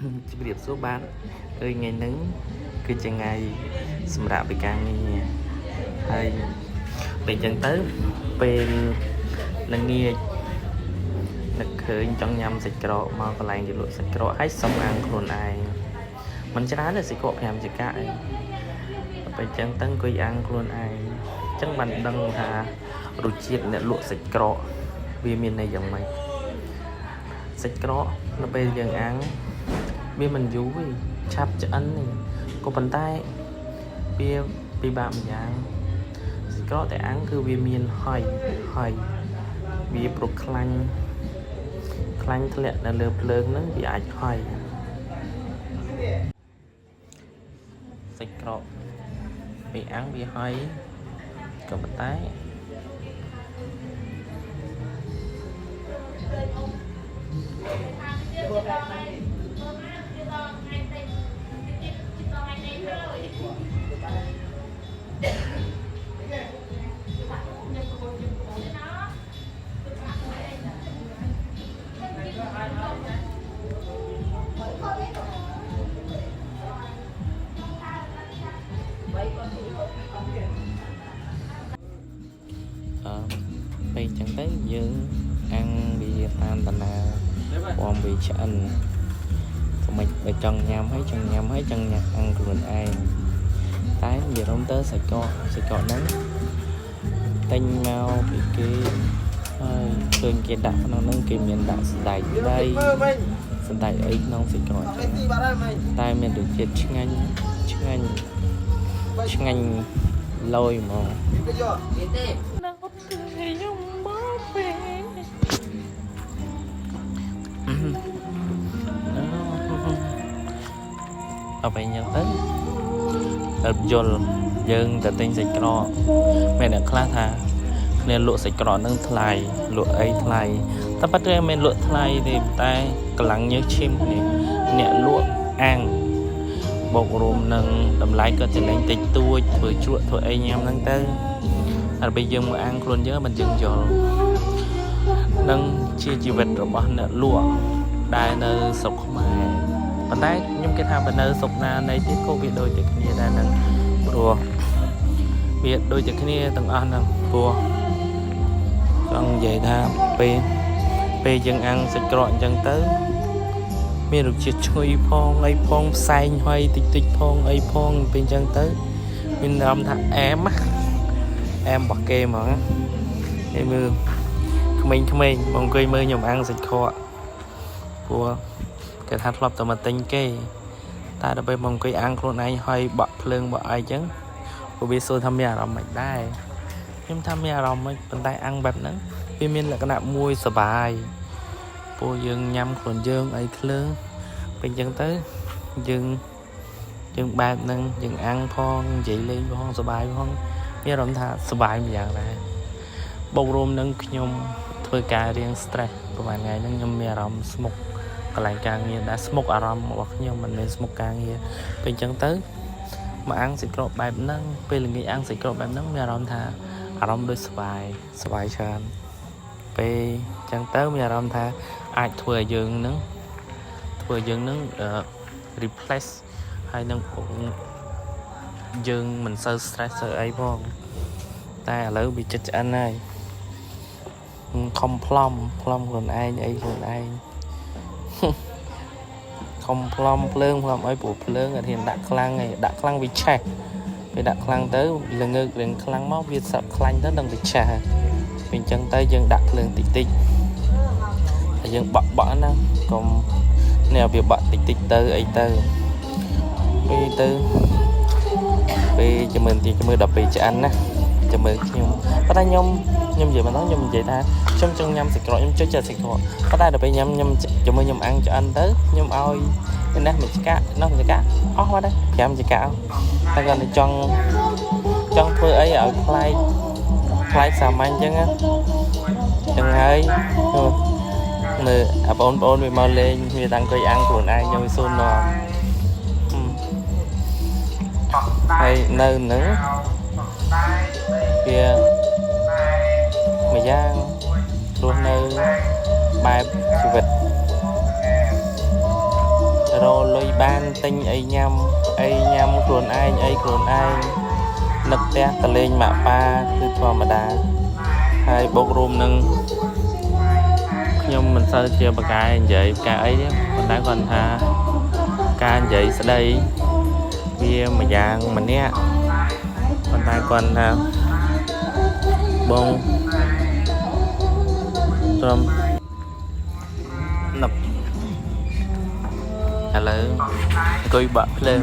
ជម្រាបសួរបាទឃើញថ្ងៃហ្នឹងគឺជាថ្ងៃសម្រាប់ពីការងារហើយពេលអញ្ចឹងទៅពេលល្ងាចនឹកឃើញចង់ញ៉ាំសាច់ក្រកមកកន្លែងគេលក់សាច់ក្រកហើយសុំអាំងខ្លួនឯងមិនច្រើនទេសាច់ក្រក5ចង្កាក់អីពេលអញ្ចឹងទៅអង្គុយអាំងខ្លួនឯងអញ្ចឹងបានដឹងថារសជាតិអ្នកលក់សាច់ក្រកវាមានន័យយ៉ាងម៉េចសាច់ក្រកនៅពេលយើងអាំងវាមិនយូរទេឆាប់ឆ្អិនទេក៏ប៉ុន្តែវាពិបាកម្យ៉ាងសាច់ក្រកតែអាំងគឺវាមានហុយវាប្រខ្លាញ់ធ្លាក់នៅលើភ្លើងហ្នឹងវាអាចហុយសាច់ក្រកពេលអាំងវាហុយក៏ប៉ុន្តែពេលអញ្ចឹងទៅយើងអាំងវាតាមតាណាពំវាឆ្អិនសម្រាប់បើចង់ញ៉ាំហើយចង់ញ៉ាំអាំងខ្លួនឯងតែនិយាយរំទៅសាច់កកហ្នឹងទិញមកពីគេហើយឃើញគេដាក់ក្នុងហ្នឹងគេមានដាក់សណ្តែកដីសណ្តែកអីក្នុងសាច់កកអញ្ចឹងតែមានរសជាតិឆ្ងាញ់លយហ្មងអបអីយ៉ាងទៅដល់យល់យើងទៅទិញសាច់ក្រកមានអ្នកខ្លះថាគ្នាលក់សាច់ក្រកនឹងថ្លៃលក់អីថ្លៃតែប៉ាត់តែមិនលក់ថ្លៃទេតែកម្លាំងញើសឈាមនេះអ្នកលក់អាំងបូករួមនឹងតម្លៃក៏ចំណេញតិចតួចធ្វើជ្រក់ធ្វើអីញ៉ាំហ្នឹងទៅហើយពេលយើងមកអាំងខ្លួនយើងមិនយើងយល់នឹងជាជីវិតរបស់អ្នកលក់ដែលនៅស្រុកខ្មែរប៉ុន្តែខ្ញុំគិតថាបើនៅស្រុកណានៃទៀតក៏វាដូចតែគ្នាដែរហ្នឹងព្រោះវាដូចតែគ្នាទាំងអស់ហ្នឹងព្រោះចង់និយាយថាពេលយើងអាំងសាច់ក្រកអញ្ចឹងទៅមានរសជាតិឈ្ងុយផងអីផងផ្សែងហើយតិចផងអីផងពេលអញ្ចឹងទៅមានអារម្មណ៍ថាអែមរបស់គេហ្មងគេមើលក្មេងៗមកអង្គុយមើលខ្ញុំអាំងសាច់ក្រកព្រោះគេថាធ្លាប់តែមកទិញគេតែដល់ពេលមកអង្គុយអាំងខ្លួនឯងហើយបក់ភ្លើងបក់អីចឹងព្រោះវាសួរថាមានអារម្មណ៍មិនដែរខ្ញុំថាមានអារម្មណ៍មិនប៉ុន្តែអាំងបែបហ្នឹងវាមានលក្ខណៈមួយសុបាយព្រោះយើងញ៉ាំខ្លួនយើងអីភ្លើងពេលចឹងទៅយើងបែបហ្នឹងយើងអាំងផងនិយាយលេងផងសុបាយផងមានអារម្មណ៍ថាសុបាយម្យ៉ាងដែរបូករួមនឹងខ្ញុំធ្វើការរៀង stress ប្រហែលថ្ងៃហ្នឹងខ្ញុំមានអារម្មណ៍ស្មុគកន្លែងការងារដែលស្មុគអារម្មណ៍របស់ខ្ញុំមិនមែនស្មុគការងារពេលអញ្ចឹងទៅមកអាំងសាច់ក្រកបែបហ្នឹងពេលល្ងាចអាំងសាច់ក្រកបែបហ្នឹងមានអារម្មណ៍ថាអារម្មណ៍ដូចសុបាយច្រើនពេលអញ្ចឹងទៅមានអារម្មណ៍ថាអាចធ្វើឲ្យយើងនឹងreplace ហើយនឹងយើងមិនសូវ stress ទៅអីផងតែឥឡូវវាចិត្តឆ្អិនហើយខំផ្លំខ្លួនឯងអីខ្លួនឯងខំផ្លំភ្លើងអីព្រោះភ្លើងអត់ហ៊ានដាក់ខ្លាំងឯងដាក់ខ្លាំងវាឆេះពេលដាក់ខ្លាំងទៅល្ងើករៀងខ្លាំងមកវាសឹកខ្លាញ់ទៅដល់វាឆេះពេលអញ្ចឹងទៅយើងដាក់ភ្លើងតិចហើយយើងបក់ណាកុំនេះវាបក់តិចទៅអីទៅពេលចាំមើលដល់ពេលឆ្អិនណាចាំមើលខ្ញុំប៉ុន្តែខ្ញុំនិយាយមកខ្ញុំនិយាយថាខ្ញុំចង់ញ៉ាំសាច់ក្រកខ្ញុំចុចចិត្តសាច់ក្រកប៉ុន្តែដល់ពេលខ្ញុំចាំមើលខ្ញុំអាំងឆ្អិនទៅខ្ញុំឲ្យនេះមួយចង្កាក់នោះមួយចង្កាក់អស់បាត់ហើយ5ចង្កាក់តែគាត់ចង់ធ្វើអីឲ្យខ្លាយសាមញ្ញអញ្ចឹងហើយមើលបងប្អូនវាមកលេងវាតាំងអង្គុយអាំងខ្លួនឯងខ្ញុំវាសួរនាំហើយនៅនឹងវាមួយយ៉ាងរស់នៅបែបជីវិត រលុយបានទិញអីញ៉ាំខ្លួនឯងនឹកផ្ទះតលេងម៉ាក់ប៉ាគឺធម្មតាហើយបូករួមនឹងខ្ញុំមិនសូវជាបកកាយនិយាយការអីទេប៉ុន្តែគាត់ថាការនិយាយស្ដីវាមួយយ៉ាងម្នាក់ប៉ុន្តែគាត់ថាបងត្រឹមនឹកឥឡូវអង្គុយបាក់ភ្លើង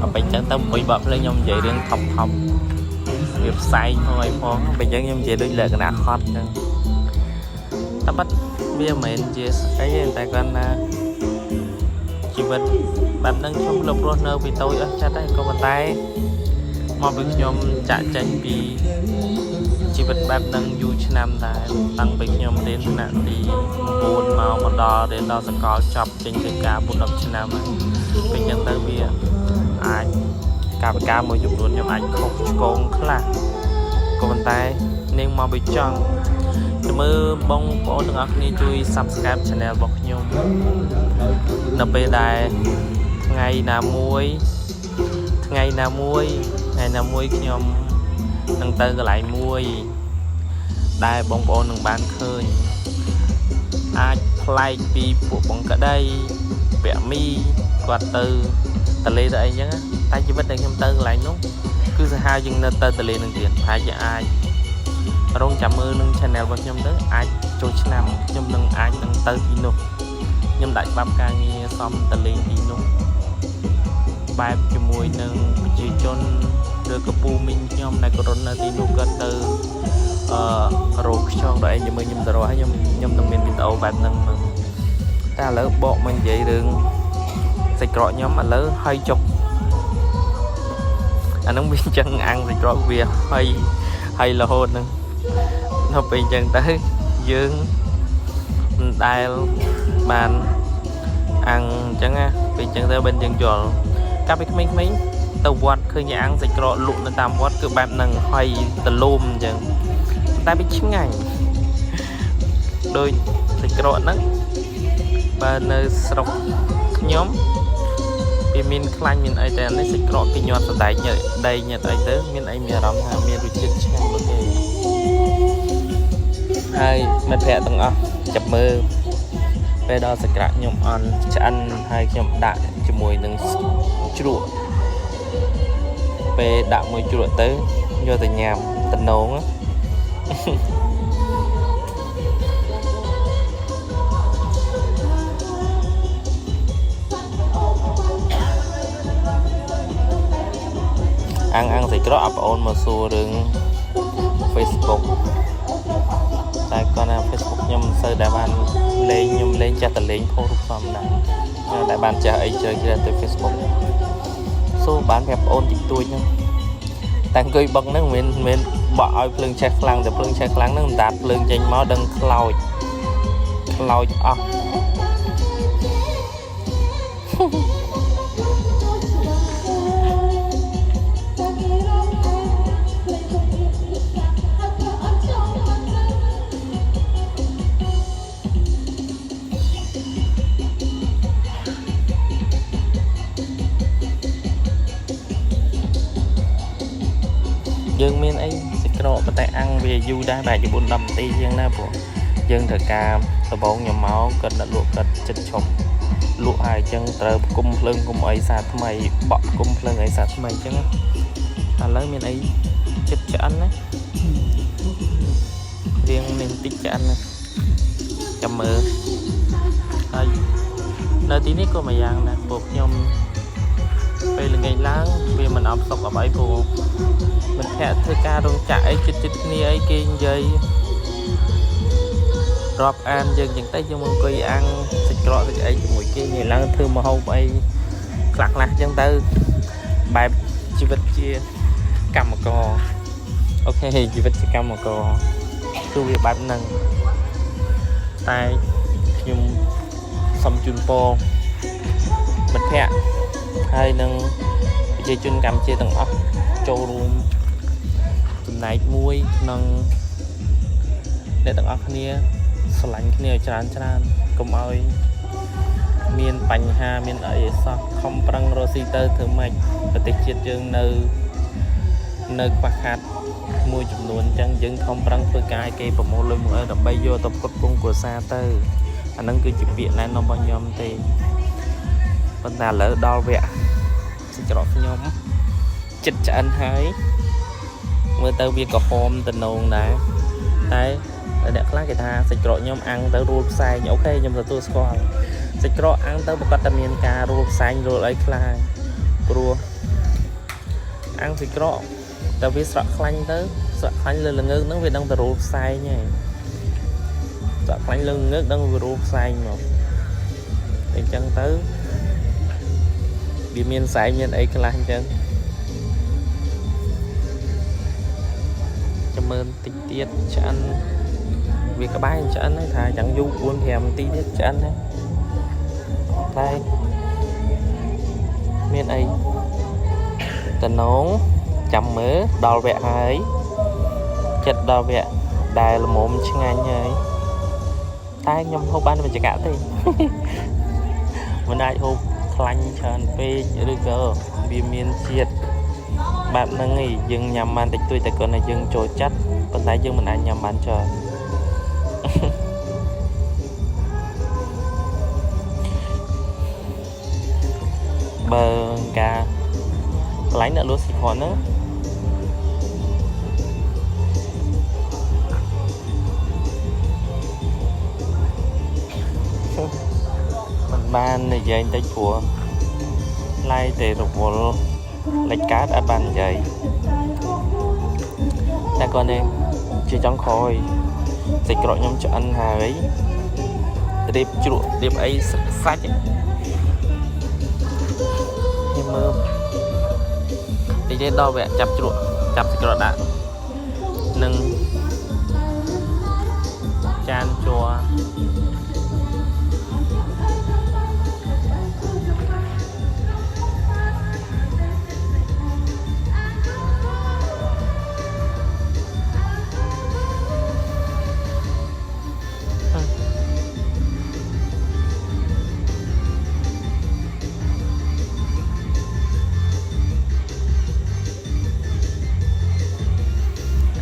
អបិចឹងទៅអង្គុយបាក់ភ្លើងខ្ញុំនិយាយរឿងថប់វាផ្សាយផងអីផងបើចឹងខ្ញុំនិយាយដូចលក្ខណៈហត់ចឹងតែបាត់វាមិនមែនជាស្អីទេតែគាត់ថាជីវិតបែបហ្នឹងខ្ញុំលុបរស់នៅពីតូចអស់ចិត្តហើយក៏ប៉ុន្តែមកពីខ្ញុំចាក់ចេញពីជីវិតបែបហ្នឹងយូរឆ្នាំដែរតាំងពីខ្ញុំរៀនថ្នាក់ទី9មកដល់រៀនដល់សាកលចប់ចេញទៅការ10ឆ្នាំពេលចឹងទៅវាអាចការបការមួយចំនួនខ្ញុំអាចខុសឆ្គងខ្លះក៏ប៉ុន្តែនាងមកពីចង់ទៅមើលបងប្អូនទាំងអស់គ្នាជួយ Subscribe Channel របស់ខ្ញុំនៅពេលដែលថ្ងៃណាមួយខ្ញុំនឹងទៅកន្លែងមួយដែលបងប្អូននឹងបានឃើញអាចប្លែកពីពួកបងក្តីពាក់មីគាត់ទៅតលេទៅអីចឹងតែជីវិតដែលខ្ញុំទៅកន្លែងនោះគឺសាហាវជាងនៅទៅតលេនឹងទៀតប្រហែលជាអាចរងចាំមើលនឹង channel របស់ខ្ញុំទៅអាចចូលឆ្នាំខ្ញុំនឹងអាចនឹងទៅទីនោះខ្ញុំដាក់ច្បាប់ការងារសំតលេងទីនោះបែបជាមួយនឹងប្រជាជនឬក៏ពូមីងខ្ញុំដែលក៏រត់នៅទីនោះគាត់ទៅរោគខ្យងដល់ឯងជាមួយខ្ញុំទៅរស់ហើយខ្ញុំនឹងមានវីដេអូបែបហ្នឹងតែឥឡូវបកមកនិយាយរឿងសាច់ក្រកខ្ញុំឥឡូវហើយចុកអាហ្នឹងវាអញ្ចឹងអាំងសាច់ក្រកវាហើយរហូតហ្នឹងដល់ពេលអញ្ចឹងទៅយើងមិនដែលបានអាំងអញ្ចឹងណាពេលអញ្ចឹងទៅបិណ្ឌយើងយល់កាលពីក្មេងៗទៅវត្តឃើញអាំងសាច់ក្រកលក់នៅតាមវត្តគឺបែបហ្នឹងហើយទលំអញ្ចឹងតែវាឆ្ងាញ់ដូចសាច់ក្រកហ្នឹងបើនៅស្រុកខ្ញុំវាមានខ្លាញ់មានអីតែនេះសាច់ក្រកគេញាត់សដែកញ៉ឹតដីញ៉ឹតអីទៅមានអីមានអារម្មណ៍ថាមានរសជាតិឆ្ងាញ់មកគេហើយមិត្តភ័ក្តិទាំងអស់ចាប់មើលពេលដល់សាច់ក្រកខ្ញុំអន់ឆ្អិនហើយខ្ញុំដាក់ជាមួយនឹងជ្រក់ពេលដាក់មួយជ្រក់ទៅយកទៅញ៉ាំតំណងអាំងសាច់ក្រកអបអូនមកសួររឿង Facebook តែគាត់ថា Facebook ខ្ញុំមិនសូវដែលបានលេងខ្ញុំលេងចេះតែលេងផុសរូបធម្មតាតែបានចេះអីជ្រៅជ្រៅទៅ Facebook សួរបានប្រាប់ប្អូនតិចតួចហ្នឹងតែអង្គុយបឹកហ្នឹងមិនមែនបក់ឲ្យភ្លើងឆេះខ្លាំងតែភ្លើងឆេះខ្លាំងហ្នឹងមិនដាច់ភ្លើងចេញមកដឹងខ្លោចអស់យើងមានអីសាច់ក្រកប៉ុន្តែអាំងវាយូរដែរបែរជា4-10នាទីជាងណាព្រោះយើងត្រូវការដំបងខ្ញុំមកគាត់ដាក់លក់គាត់ចិត្តឈប់លក់ហើយអញ្ចឹងត្រូវគុំភ្លើងគុំអីសាថ្មីបក់គុំភ្លើងអីសាថ្មីអញ្ចឹងឥឡូវមានអីចិត្តឆ្អិនណារៀងមានតិចឆ្អិនណាចាំមើលហើយនៅទីនេះក៏មួយយ៉ាងដែរពួកខ្ញុំពេលល្ងាចឡើងវាមិនអបសុកអបអីព្រោះមិនភ័ក្រធ្វើការរោងចក្រអីចិត្តគ្នាអីគេនិយាយរាប់អានយើងចឹងទៅយើងមកអង្គុយអាំងសាច់ក្រកសាច់អីជាមួយគេងាយឡើងធ្វើម្ហូបអីខ្លះចឹងទៅបែបជីវិតជាកម្មករអូខេជីវិតជាកម្មករគឺវាបែបហ្នឹងតែខ្ញុំសូមជូនពរមិត្តភ័ក្តិហើយនឹងប្រជាជនកម្ពុជាទាំងអស់ចូលរួមចំណែកមួយក្នុងអ្នកទាំងអស់គ្នាស្រឡាញ់គ្នាឲ្យច្រើនកុំឲ្យ មានបញ្ហាមានអីសោះខំប្រឹងរកស៊ីទៅធ្វើម៉េចប្រទេសជាតិយើងនៅខ្វះខាតមួយចំនួនអញ្ចឹងយើងខំប្រឹងធ្វើការឲ្យគេប្រមូលលុយមកឲ្យដើម្បីយកទៅផ្គត់ផ្គង់គ្រួសារទៅអាហ្នឹងគឺជាពាក្យណែនាំរបស់ខ្ញុំទេប៉ុន្តែឥឡូវដល់វគ្គសាច់ក្រកខ្ញុំចិត្តឆ្អិនហើយមើលទៅវាក្រហមតំណងដែរតែអ្នកខ្លះគេថាសាច់ក្រកខ្ញុំអាំងទៅរួលផ្សែងអូខេខ្ញុំទទួលស្គាល់សាច់ក្រកអាំងទៅប្រកាសតែមានការរួលផ្សែងរួលអីខ្លះព្រោះអាំងសាច់ក្រកតែវាស្រក់ខ្លាញ់ទៅស្រក់ខ្លាញ់លើល្ងើកហ្នឹងវាដឹងតែរួលផ្សែងហើយស្រក់ខ្លាញ់លើល្ងើកដឹងវារួលផ្សែងមកអញ្ចឹងទៅវាមានផ្សែងមានអីខ្លះអញ្ចឹងចាំមើលតិចទៀតឆ្អិនវាក្បែរឆ្អិនហើយថាchẳngយូរ 4-5 នាទីទៀតឆ្អិនហើយតែមានអីតំណងចាំមើលដល់វគ្គហើយចិត្តដល់វគ្គដែលល្មមឆ្ងាញ់ហើយតែខ្ញុំហូបបានមួយចង្កាក់ទេមិនអាចហូបខ្លាញ់ច្រើនពេកឬក៏វាមានជាតិបែបហ្នឹងឯងយើងញ៉ាំបានតិចតួចតែគ្រាន់តែយើងចូលចិត្តប៉ុន្តែយើងមិនអាចញ៉ាំបានច្រើនបើការកន្លែងអ្នកលក់ស៊ីផនហ្នឹងមិនបាននិយាយតិចព្រោះឡាយតែរវល់លេចកើតអត់បាននិយាយតែគាត់នេះជាចុងក្រោយសាច់ក្រកខ្ញុំឆ្អិនហើយរៀបជ្រក់រៀបអីសាច់ខ្ញុំមើលតិចទេដល់វគ្គចាប់ជ្រក់ចាប់សាច់ក្រកដាក់នឹងចានជ័រ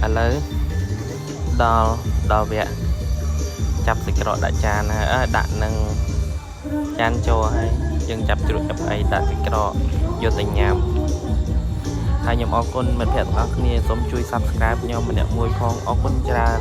ឥឡូវដល់វគ្គចាប់សាច់ក្រកដាក់ចានហើយដាក់នឹងចានចូលហើយយើងចាប់ជ្រក់ចាប់អីដាក់សាច់ក្រកយកទៅញ៉ាំហើយខ្ញុំអរគុណមិត្តភក្តិទាំងអស់គ្នាសូមជួយ Subscribe ខ្ញុំម្នាក់មួយផងអរគុណច្រើន